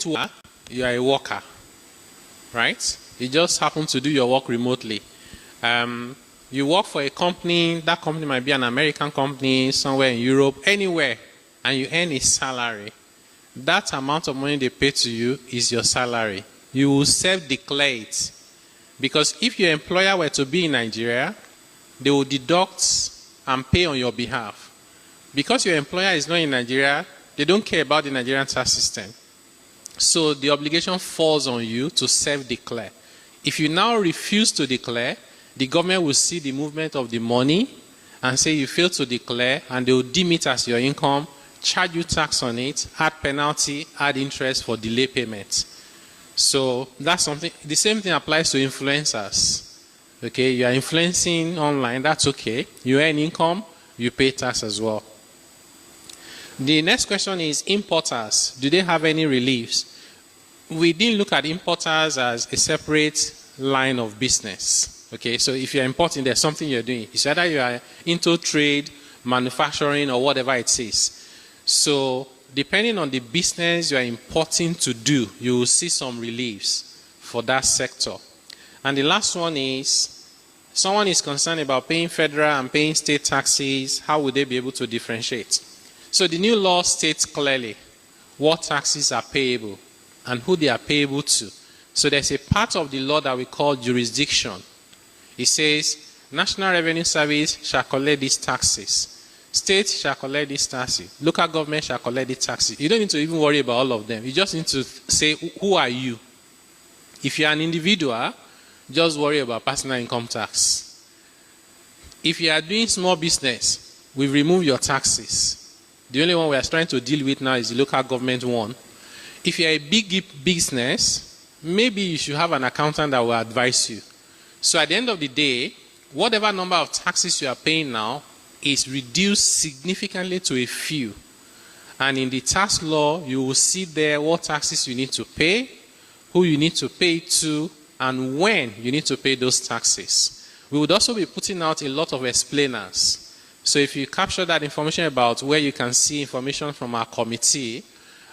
You are a worker, right? You just happen to do your work remotely. You work for a company, that company might be an American company, somewhere in Europe, anywhere, and you earn a salary. That amount of money they pay to you is your salary. You will self-declare it. Because if your employer were to be in Nigeria, they will deduct and pay on your behalf. Because your employer is not in Nigeria, they don't care about the Nigerian tax system. So the obligation falls on you to self-declare. If you now refuse to declare, the government will see the movement of the money and say you failed to declare, and they will deem it as your income, charge you tax on it, add penalty, add interest for delay payment. So that's something. The same thing applies to influencers. Okay, you are influencing online, that's okay. You earn income, you pay tax as well. The next question is importers. Do they have any reliefs? We didn't look at importers as a separate line of business. Okay, so if you're importing, there's something you're doing. It's either you are into trade, manufacturing, or whatever it is. So depending on the business you are importing to do, you will see some reliefs for that sector. And the last one is, someone is concerned about paying federal and paying state taxes. How would they be able to differentiate? So the new law states clearly what taxes are payable and who they are payable to. So there's a part of the law that we call jurisdiction. It says, National Revenue Service shall collect these taxes. State shall collect these taxes. Local government shall collect these taxes. You don't need to even worry about all of them. You just need to say, who are you? If you're an individual, just worry about personal income tax. If you are doing small business, we remove your taxes. The only one we are trying to deal with now is the local government one. If you're a big business, maybe you should have an accountant that will advise you. So at the end of the day, whatever number of taxes you are paying now is reduced significantly to a few. And in the tax law, you will see there what taxes you need to pay, who you need to pay to, and when you need to pay those taxes. We would also be putting out a lot of explainers. So if you capture that information about where you can see information from our committee,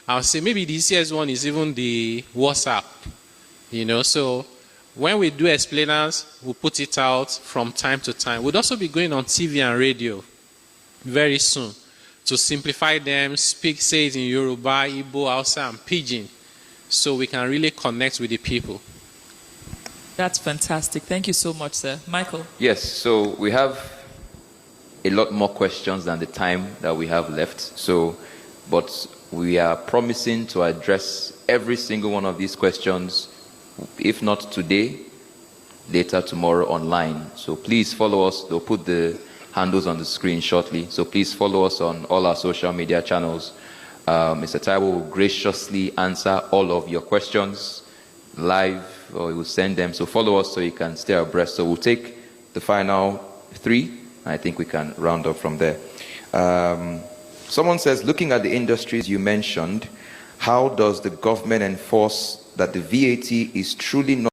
I'll say maybe the easiest one is even the WhatsApp. So when we do explainers, we'll put it out from time to time. We'll also be going on TV and radio very soon to simplify them, say it in Yoruba, Igbo, Hausa, and Pidgin, so we can really connect with the people. That's fantastic. Thank you so much, sir. Michael? Yes, so we have a lot more questions than the time that we have left. But we are promising to address every single one of these questions, if not today, later tomorrow online. So please follow us. They'll put the handles on the screen shortly. So please follow us on all our social media channels. Mr. Taiwo will graciously answer all of your questions live, or he will send them. So follow us so you can stay abreast. So we'll take the final 3. I think we can round up from there. Someone says, looking at the industries you mentioned, how does the government enforce that the VAT is truly not